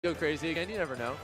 go crazy again. You never know.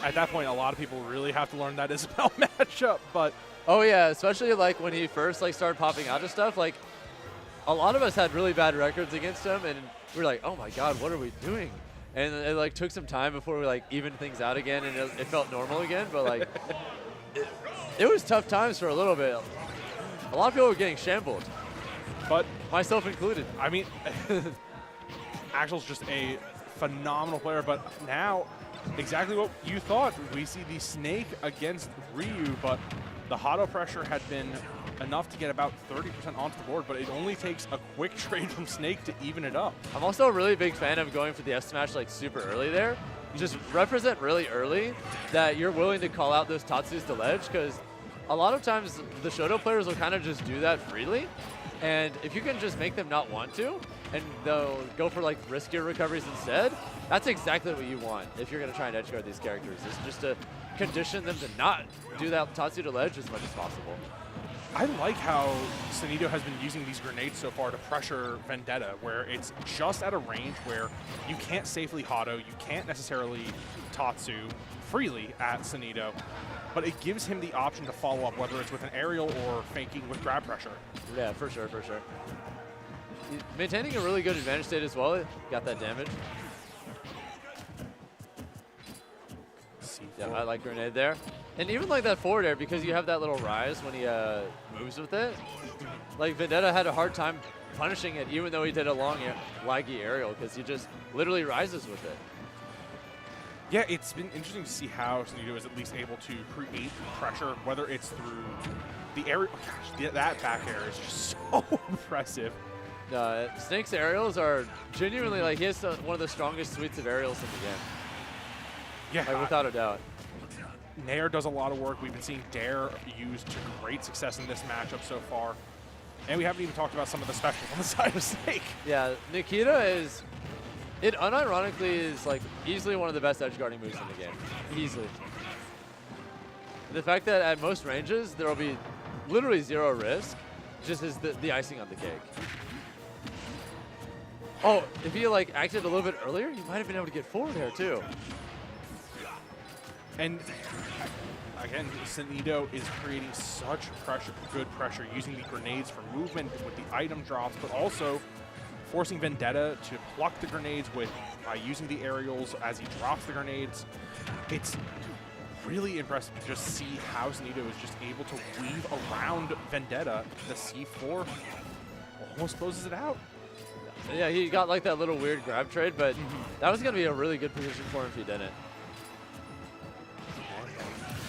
At that point, a lot of people really have to learn that Isabel matchup. But oh yeah, especially like when he first like started popping out of stuff. Like a lot of us had really bad records against him, and we were like, oh my god, what are we doing? And it like took some time before we like evened things out again, and it felt normal again. But like it was tough times for a little bit. A lot of people were getting shambled, but myself included. I mean, Axel's just a phenomenal player, but now exactly what you thought. We see the Snake against Ryu, but the Hado pressure had been enough to get about 30% onto the board, but it only takes a quick trade from Snake to even it up. I'm also a really big fan of going for the S smash like super early there. Just represent really early that you're willing to call out those Tatsus to ledge, because a lot of times the Shoto players will kind of just do that freely. And if you can just make them not want to, and they'll go for like riskier recoveries instead, that's exactly what you want if you're going to try and edge guard these characters, is just to condition them to not do that Tatsu to ledge as much as possible. I like how Sonido has been using these grenades so far to pressure Vendetta, where it's just at a range where you can't safely Hado, you can't necessarily Tatsu freely at Sonido, but it gives him the option to follow up, whether it's with an aerial or faking with grab pressure. Yeah, for sure, for sure. Maintaining a really good advantage state as well. Got that damage. Yeah, I like grenade there. And even like that forward air, because you have that little rise when he moves with it. Like Vendetta had a hard time punishing it, even though he did a long laggy aerial, because he just literally rises with it. Yeah, it's been interesting to see how Sonido is at least able to create pressure, whether it's through the aerial. Oh gosh, that back air is just so impressive. Snake's aerials are genuinely like, he has one of the strongest suites of aerials in the game. Yeah, like, without a doubt. Nair does a lot of work. We've been seeing Dare used to great success in this matchup so far. And we haven't even talked about some of the specials on the side of Snake. Yeah, Nikita is, it unironically is like easily one of the best edge guarding moves in the game. Easily. The fact that at most ranges, there will be literally zero risk, just is the icing on the cake. Oh, if he like acted a little bit earlier, he might have been able to get forward there too. And again, Sonido is creating such pressure, good pressure, using the grenades for movement with the item drops, but also forcing Vendetta to pluck the grenades by using the aerials as he drops the grenades. It's really impressive to just see how Sonido is just able to weave around Vendetta. The C4 almost closes it out. Yeah, he got like that little weird grab trade, but that was going to be a really good position for him if he didn't.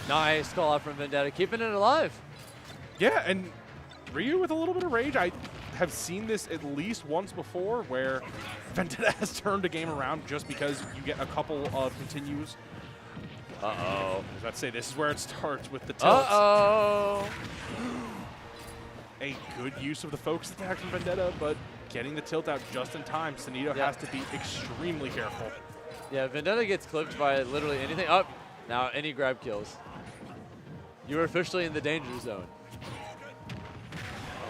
Nice call out from Vendetta, keeping it alive. Yeah, and Ryu with a little bit of rage. I have seen this at least once before where Vendetta has turned a game around just because you get a couple of continues. Uh-oh. I was about to say, this is where it starts with the tilts. Uh-oh. A good use of the focus attack from Vendetta, but getting the tilt out just in time. Sonido has to be extremely careful. Yeah, Vendetta gets clipped by literally anything. Up. Now any grab kills. You are officially in the danger zone.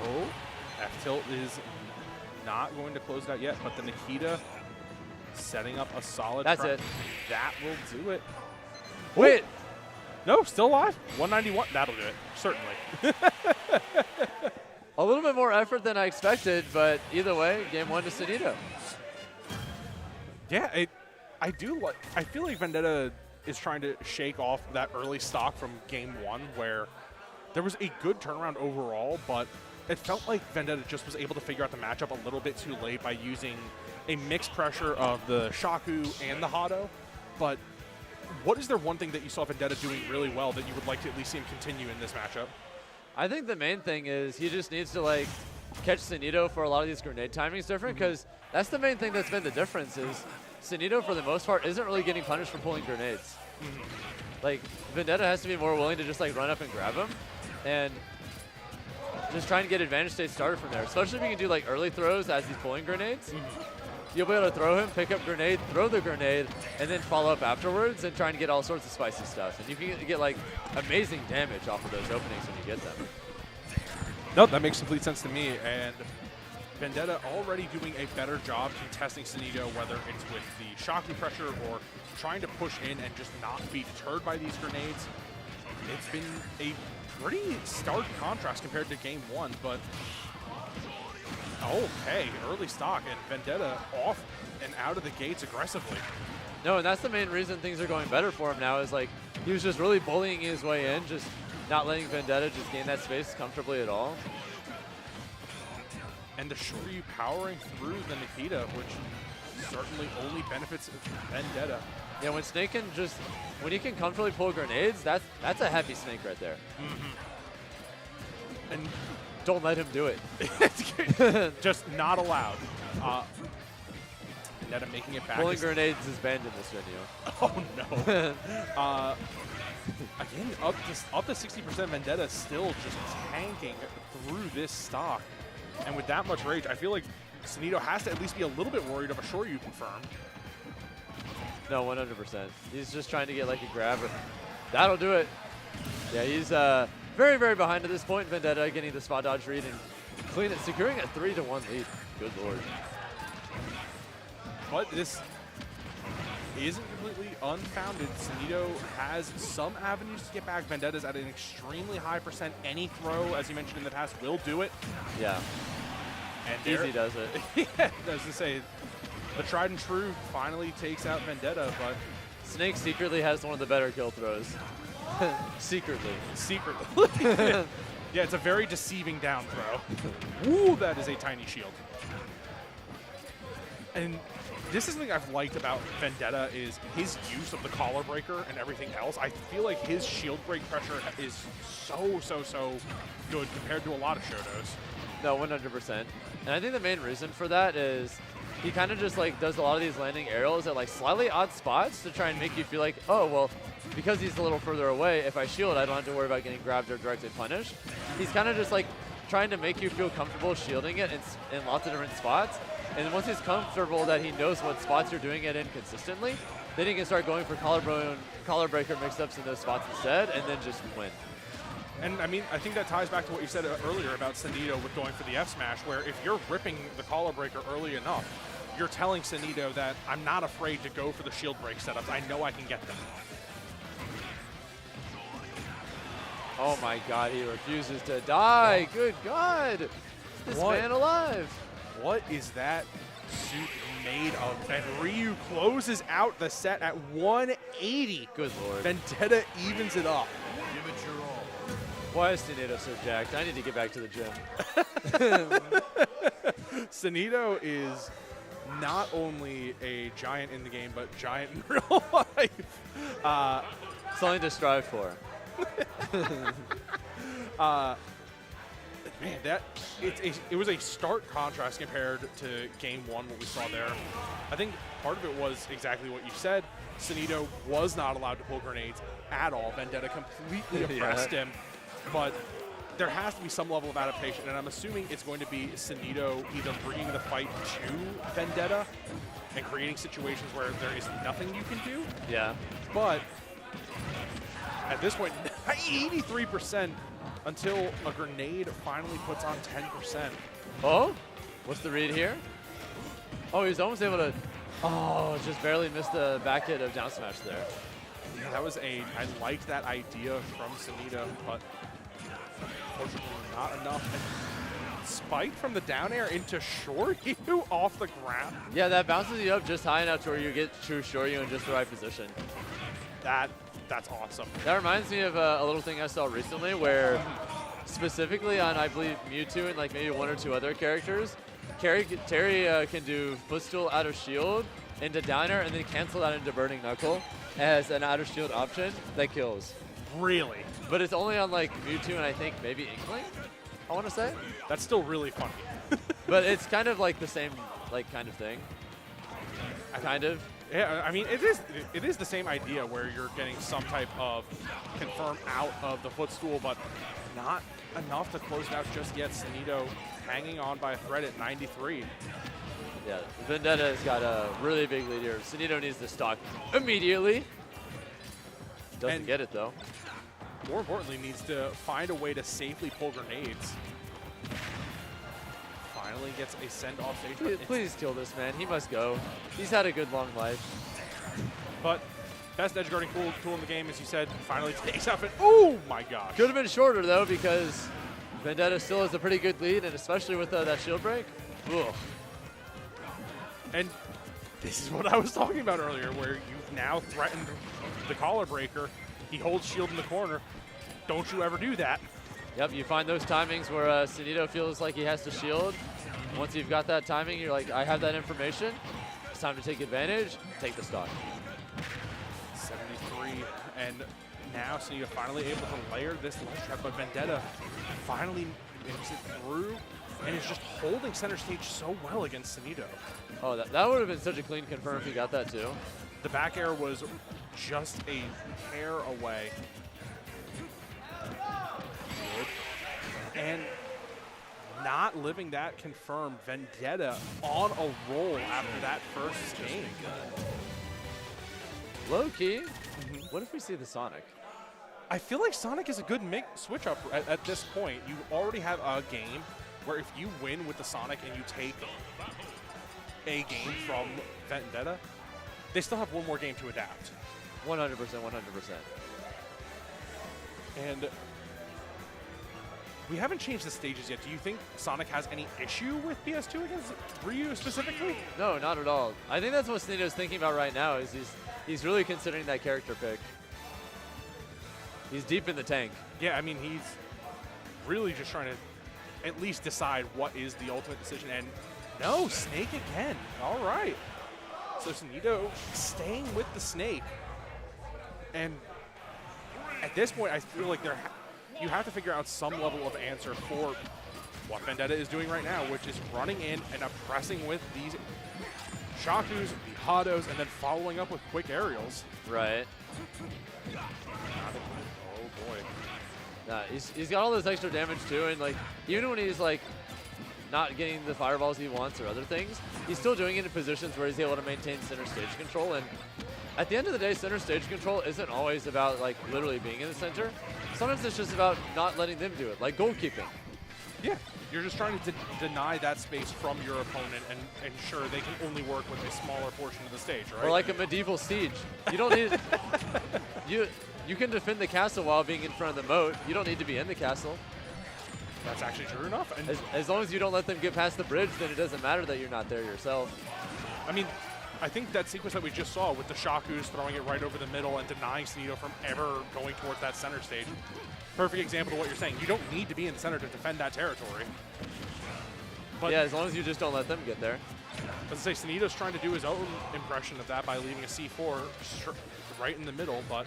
Oh, F-tilt is not going to close it out yet, but the Nikita setting up a solid That's it. That will do it. Wait. No, still alive. 191. That'll do it. Certainly. A little bit more effort than I expected, but either way, game one to Sonido. Yeah, I feel like Vendetta is trying to shake off that early stock from game one where there was a good turnaround overall, but it felt like Vendetta just was able to figure out the matchup a little bit too late by using a mixed pressure of the Shaku and the Hado. But what is there one thing that you saw Vendetta doing really well that you would like to at least see him continue in this matchup? I think the main thing is he just needs to like catch Sonido for a lot of these grenade timings different, because that's the main thing that's been the difference is Sonido, for the most part, isn't really getting punished for pulling grenades. Like, Vendetta has to be more willing to just like run up and grab him and just trying to get advantage state started from there. Especially if you can do like early throws as he's pulling grenades. You'll be able to throw him, pick up grenade, throw the grenade, and then follow up afterwards and trying to get all sorts of spicy stuff. And you can get like amazing damage off of those openings when you get them. No, that makes complete sense to me. And Vendetta already doing a better job contesting Sonido, whether it's with the shocking pressure or trying to push in and just not be deterred by these grenades. It's been a pretty stark contrast compared to game one, but okay, early stock and Vendetta off and out of the gates aggressively. No, and that's the main reason things are going better for him now is like he was just really bullying his way in, just not letting Vendetta just gain that space comfortably at all. And the Shoryu powering through the Nikita, which certainly only benefits Vendetta. Yeah, when Snake can just, when he can comfortably pull grenades, that's a heavy Snake right there. And don't let him do it. Just not allowed. Vendetta making it back. Pulling grenades is banned in this venue. Oh no. Again, up to 60%, Vendetta still just tanking through this stock. And with that much rage, I feel like Sonido has to at least be a little bit worried of a Shoryu confirmed. No, 100%. He's just trying to get like a grab. That'll do it. Yeah, he's very, very behind at this point. Vendetta getting the spot dodge read and securing a 3-1 lead. Good lord. But this isn't completely unfounded. Sonido has some avenues to get back. Vendetta's at an extremely high percent. Any throw, as you mentioned in the past, will do it. Yeah. And Easy does it. Yeah, I was going to say, the tried and true finally takes out Vendetta, but Snake secretly has one of the better kill throws. Secretly. Yeah, it's a very deceiving down throw. Ooh, that is a tiny shield. And this is something I've liked about Vendetta is his use of the collar breaker and everything else. I feel like his shield break pressure is so good compared to a lot of Showdos. No, 100%. And I think the main reason for that is he kind of just like does a lot of these landing aerials at like slightly odd spots to try and make you feel like, oh, well, because he's a little further away, if I shield, I don't have to worry about getting grabbed or directly punished. He's kind of just like trying to make you feel comfortable shielding it in lots of different spots. And then once he's comfortable that he knows what spots you're doing it in consistently, then he can start going for collar breaker mix-ups in those spots instead, and then just win. And I mean, I think that ties back to what you said earlier about Sonido with going for the F smash, where if you're ripping the collar breaker early enough, you're telling Sonido that I'm not afraid to go for the shield break setups. I know I can get them. Oh my god, he refuses to die. Good god. Is this man alive? What is that suit made of? And Ryu closes out the set at 180. Good lord. Vendetta evens it up. Give it your all. Why is Sonido so jacked? I need to get back to the gym. Sonido is not only a giant in the game, but giant in real life. Something to strive for. Man, it was a stark contrast compared to game one, what we saw there. I think part of it was exactly what you said. Sonido was not allowed to pull grenades at all. Vendetta completely oppressed him. But there has to be some level of adaptation, and I'm assuming it's going to be Sonido either bringing the fight to Vendetta and creating situations where there is nothing you can do. Yeah. But at this point, 83% until a grenade finally puts on 10%. Oh? What's the read here? Oh, he's almost able to... Oh, just barely missed the back hit of down smash there. Yeah, that was I liked that idea from Sonido, but unfortunately not enough. And spike from the down air into Shoryu off the ground. Yeah, that bounces you up just high enough to where you get true Shoryu in just the right position. That's awesome. That reminds me of a little thing I saw recently where specifically on, I believe, Mewtwo and like maybe one or two other characters, Terry can do footstool out of shield into downer and then cancel that into burning knuckle as an out of shield option that kills. Really? But it's only on like Mewtwo and I think maybe Inkling, I want to say. That's still really funny. But it's kind of like the same like kind of thing. Kind of. Yeah, I mean, it is the same idea where you're getting some type of confirm out of the footstool, but not enough to close it out just yet. Sonido hanging on by a thread at 93. Yeah, Vendetta has got a really big lead here. Sonido needs to stock immediately. Doesn't get it, though. More importantly, needs to find a way to safely pull grenades. finally gets a send off stage. Please kill this man. He must go. He's had a good long life. But best edge guarding tool in the game, as you said, finally takes off it. Oh my gosh. Could have been shorter though, because Vendetta still has a pretty good lead, and especially with that shield break. Ugh. And this is what I was talking about earlier, where you've now threatened the collar breaker. He holds shield in the corner. Don't you ever do that. Yep, you find those timings where Sonido feels like he has to shield. Once you've got that timing, you're like, I have that information. It's time to take advantage, take the stock. 73, and now Sonido finally able to layer this ledge trap, but Vendetta finally makes it through and is just holding center stage so well against Sonido. Oh, that would have been such a clean confirm if he got that too. The back air was just a hair away. Good. And not living that confirmed, Vendetta on a roll after that first game. Low key, what if we see the Sonic? I feel like Sonic is a good switch up at this point. You already have a game where if you win with the Sonic and you take a game from Vendetta, they still have one more game to adapt. 100%, 100%. And we haven't changed the stages yet. Do you think Sonic has any issue with PS2 against Ryu specifically? No, not at all. I think that's what Sonido's thinking about right now, is he's really considering that character pick. He's deep in the tank. Yeah, I mean, he's really just trying to at least decide what is the ultimate decision. And no, Snake again. All right. So Sonido staying with the Snake. And at this point, I feel like you have to figure out some level of answer for what Vendetta is doing right now, which is running in and oppressing with these Shakus, the Hados, and then following up with quick aerials. Right. Oh boy. Nah, he's got all this extra damage too, and like even when he's like not getting the fireballs he wants or other things, he's still doing it in positions where he's able to maintain center stage control. And at the end of the day, center stage control isn't always about like literally being in the center. Sometimes it's just about not letting them do it, like goalkeeping. Yeah, you're just trying to deny that space from your opponent and ensure they can only work with a smaller portion of the stage, right? Or like a medieval siege. You don't need you can defend the castle while being in front of the moat. You don't need to be in the castle. That's actually true enough. And as long as you don't let them get past the bridge, then it doesn't matter that you're not there yourself. I mean, I think that sequence that we just saw with the Shakus throwing it right over the middle and denying Sonido from ever going towards that center stage. Perfect example of what you're saying. You don't need to be in the center to defend that territory. But yeah, as long as you just don't let them get there. As I say, Sonido's trying to do his own impression of that by leaving a C4 right in the middle, but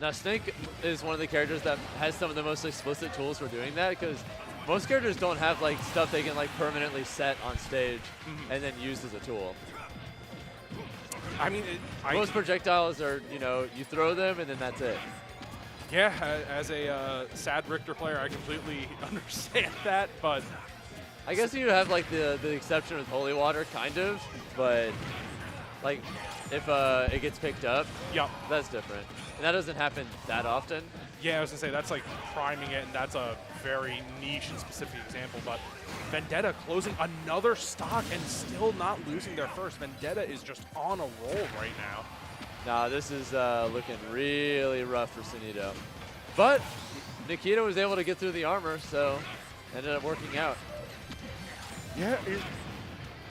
now Snake is one of the characters that has some of the most explicit tools for doing that, because most characters don't have like stuff they can like permanently set on stage and then use as a tool. I mean, most projectiles are, you know, you throw them and then that's it. Yeah, as a sad Richter player, I completely understand that, but I guess you have like the exception with Holy Water, kind of, but like if it gets picked up, yeah, that's different. And that doesn't happen that often. Yeah, I was gonna say that's like priming it, and that's a very niche and specific example. But Vendetta closing another stock and still not losing their first. Vendetta is just on a roll right now. Nah, this is looking really rough for Sonido. But Nikita was able to get through the armor, so ended up working out. Yeah,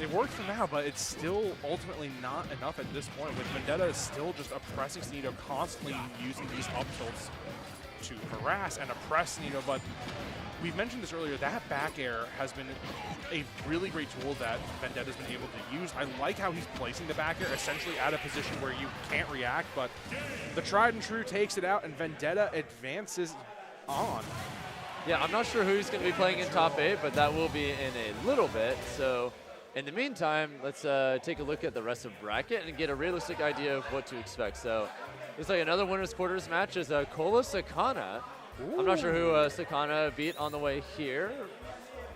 it worked for now, but it's still ultimately not enough at this point, with Vendetta still just oppressing Sonido, constantly using these up tilts to harass and oppress Sonido. But we mentioned this earlier, that back air has been a really great tool that Vendetta's been able to use. I like how he's placing the back air essentially at a position where you can't react, but the tried and true takes it out, and Vendetta advances on. Yeah, I'm not sure who he's going to be playing in top 8, but that will be in a little bit. So in the meantime, let's take a look at the rest of bracket and get a realistic idea of what to expect. So looks like another winner's quarters match is Kola Sakana. Ooh. I'm not sure who Sakana beat on the way here.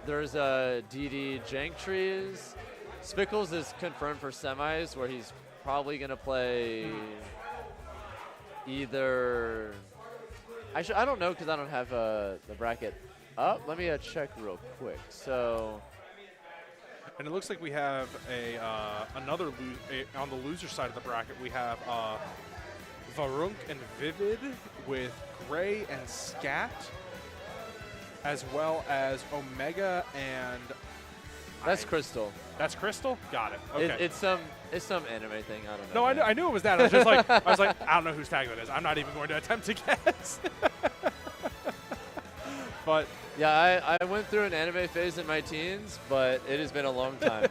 There's DD Janktrees. Spickles is confirmed for semis, where he's probably going to play either... I don't know, because I don't have the bracket up. Let me check real quick. So And it looks like we have another on the loser side of the bracket. We have Varunk and Vivid with Gray and Scat, as well as Omega and. That's Crystal. That's Crystal. Got it. Okay. It's some anime thing. I don't know. No, I knew it was that. I was just like, I don't know whose tag that is. I'm not even going to attempt to guess. But yeah, I went through an anime phase in my teens, but it has been a long time.